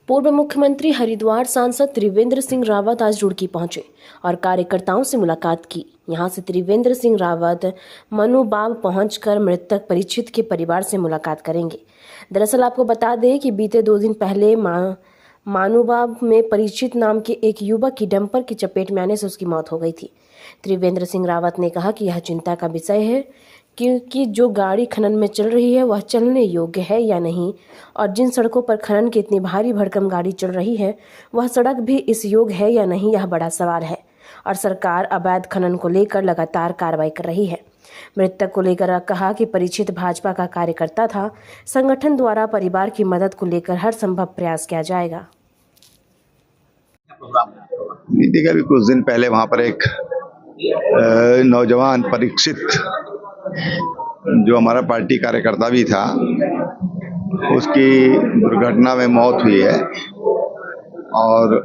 पूर्व मुख्यमंत्री हरिद्वार सांसद त्रिवेंद्र सिंह रावत आज रुड़की पहुंचे और कार्यकर्ताओं से मुलाकात की। यहां से त्रिवेंद्र सिंह रावत मनुबाब पहुंचकर मृतक परीक्षित के परिवार से मुलाकात करेंगे। दरअसल आपको बता दें कि बीते 2 दिन पहले मानुबाब में परीक्षित नाम के एक युवक की डंपर की चपेट में आने से उसकी मौत हो गई थी। त्रिवेंद्र सिंह रावत ने कहा कि यह चिंता का विषय है क्योंकि जो गाड़ी खनन में चल रही है वह चलने योग्य है या नहीं, और जिन सड़कों पर खनन की इतनी भारी भरकम गाड़ी चल रही है वह सड़क भी इस योग्य है या नहीं, यह बड़ा सवाल है। और सरकार अवैध खनन को लेकर लगातार कार्रवाई कर रही है। मृतक को लेकर कहा कि परीक्षित भाजपा का कार्यकर्ता था। संगठन द्वारा परिवार की मदद को लेकर हर संभव प्रयास किया जाएगा। देखिए, अभी कुछ दिन पहले वहां पर एक नौजवान परीक्षित जो हमारा पार्टी कार्यकर्ता भी था, उसकी दुर्घटना में मौत हुई है और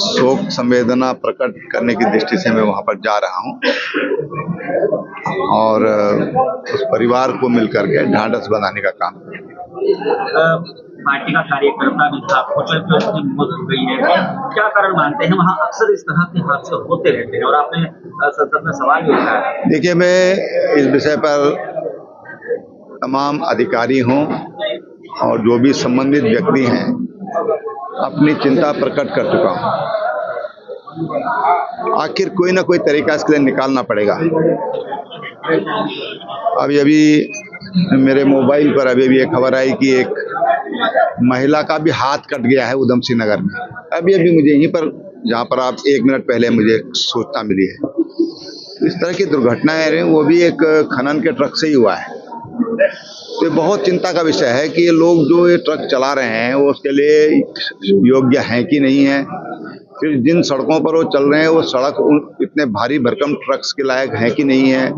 शोक संवेदना प्रकट करने की दृष्टि से मैं वहां पर जा रहा हूं और उस परिवार को मिलकर के ढांढस बनाने का काम। पार्टी का कार्यकर्ता भी था, उसकी मौत हो गई है, क्या कारण मानते हैं? वहाँ अक्सर इस तरह के हादसे होते रहते हैं और आपने संसद में सवाल भी उठाया। देखिए, मैं इस विषय पर तमाम अधिकारी हों और जो भी संबंधित व्यक्ति हैं अपनी चिंता प्रकट कर चुका हूं। आखिर कोई ना कोई तरीका इसके लिए निकालना पड़ेगा। अभी मेरे मोबाइल पर अभी एक खबर आई कि एक महिला का भी हाथ कट गया है उधम सिंह नगर में। अभी मुझे यहीं पर, जहां पर आप 1 मिनट पहले मुझे सूचना मिली है। इस तरह की दुर्घटनाएं वो भी एक खनन के ट्रक से ही हुआ है। तो ये बहुत चिंता का विषय है कि ये लोग जो ये ट्रक चला रहे हैं वो उसके लिए योग्य हैं कि नहीं है। फिर जिन सड़कों पर वो चल रहे हैं वो सड़क इतने भारी भरकम ट्रक्स के लायक है कि नहीं है,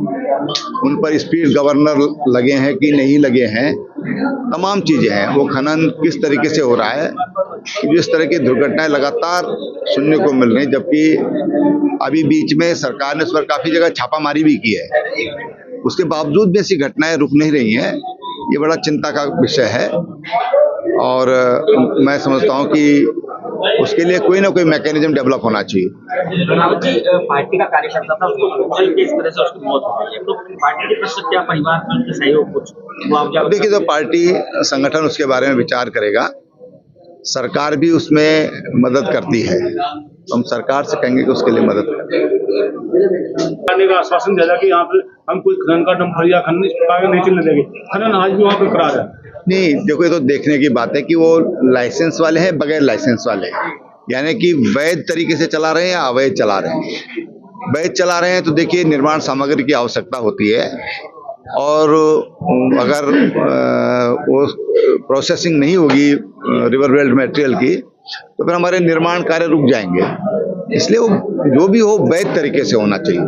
उन पर स्पीड गवर्नर लगे हैं कि नहीं लगे हैं, तमाम चीजें हैं। वो खनन किस तरीके से हो रहा है, जिस तरह की दुर्घटनाएं लगातार सुनने को मिल रही, जबकि अभी बीच में सरकार ने इस पर काफी जगह छापामारी भी की है। उसके बावजूद भी ऐसी घटनाएं रुक नहीं रही हैं। ये बड़ा चिंता का विषय है और मैं समझता हूं कि उसके लिए कोई ना कोई मैकेनिज्म डेवलप होना चाहिए। पार्टी का कार्यकर्ता था, उसको इस तरह से उसकी मौत हो गई है, तो पार्टी की तरफ से क्या परिवार में सहयोग कुछ मुआवजा? देखिए, तो पार्टी संगठन उसके बारे में विचार करेगा। सरकार भी उसमें मदद करती है, तो हम सरकार से कहेंगे कि उसके लिए मदद करने का आश्वासन दिया कि यहाँ पे हम कोई खनन का डंपर या खनन इस प्रकार नहीं चलने देंगे। खनन आज भी वहाँ पे करा रहा है। नहीं, देखो, ये तो देखने की बात है कि वो लाइसेंस वाले हैं, बगैर लाइसेंस वाले हैं, यानी कि वैध तरीके से चला रहे हैं या अवैध चला रहे हैं। वैध चला रहे हैं तो देखिए निर्माण सामग्री की आवश्यकता होती है और अगर वो प्रोसेसिंग नहीं होगी रिवर बेल्ट मटेरियल की तो फिर हमारे निर्माण कार्य रुक जाएंगे। इसलिए वो जो भी हो वैध तरीके से होना चाहिए,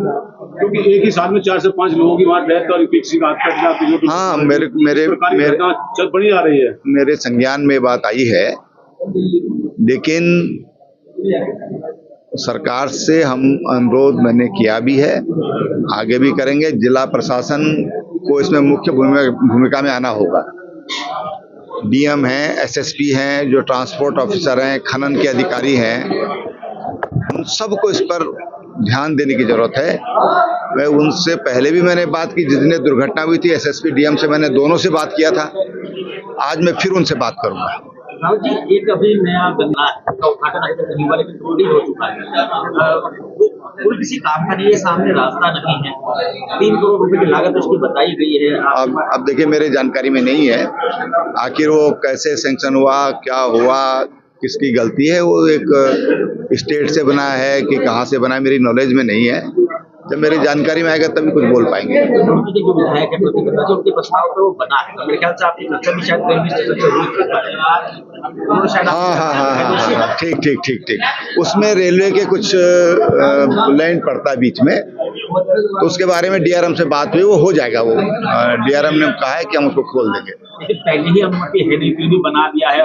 क्योंकि एक ही साथ में 4 से 5 लोगों की बात डेथ और किसी का हाथ कट जाती है। हाँ, मेरे बढ़ी आ रही है। मेरे संज्ञान में बात आई है, लेकिन सरकार से हम अनुरोध मैंने किया भी है, आगे भी करेंगे। जिला प्रशासन को इसमें मुख्य भूमिका में आना होगा। डीएम हैं, एसएसपी हैं, जो ट्रांसपोर्ट ऑफिसर हैं, खनन के अधिकारी हैं, उन सबको इस पर ध्यान देने की जरूरत है। मैं उनसे पहले भी मैंने बात की, जिस दिन दुर्घटना हुई थी एसएसपी डीएम से मैंने दोनों से बात किया था। आज मैं फिर उनसे बात करूंगा। राहुल जी, एक अभी नया गंगा का उद्घाटन है, गंगा वाले की टोली हो चुका है, पुल किसी काम का नहीं है, सामने रास्ता नहीं है, 3 करोड़ रुपए की लागत उसकी बताई गई है। अब देखिए, मेरे जानकारी में नहीं है आखिर वो कैसे सैंक्शन हुआ, क्या हुआ, किसकी गलती है। वो एक स्टेट से बना है कि कहाँ से बना है, मेरी नॉलेज में नहीं है। जब मेरी जानकारी में आएगा तभी कुछ बोल पाएंगे। जो विधायक है उनके प्रस्ताव पर वो बना है, मेरे ख्याल से आपकी चर्चा भी शायद रेलवे स्टेशन से हुई थी। हाँ, ठीक। उसमें रेलवे के कुछ लैंड पड़ता है बीच में, तो उसके बारे में डीआरएम से बात हुई, वो हो जाएगा। वो डीआरएम ने कहा है कि हम उसको खोल देंगे। पहले ही भी बना दिया है।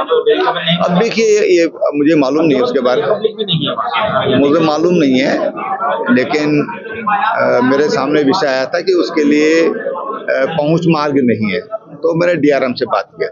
अब देखिए, ये मुझे मालूम नहीं है उसके बारे में, मुझे मालूम नहीं है, लेकिन मेरे सामने विषय आया था कि उसके लिए पहुंच मार्ग नहीं है, तो मैंने डीआरएम से बात किया।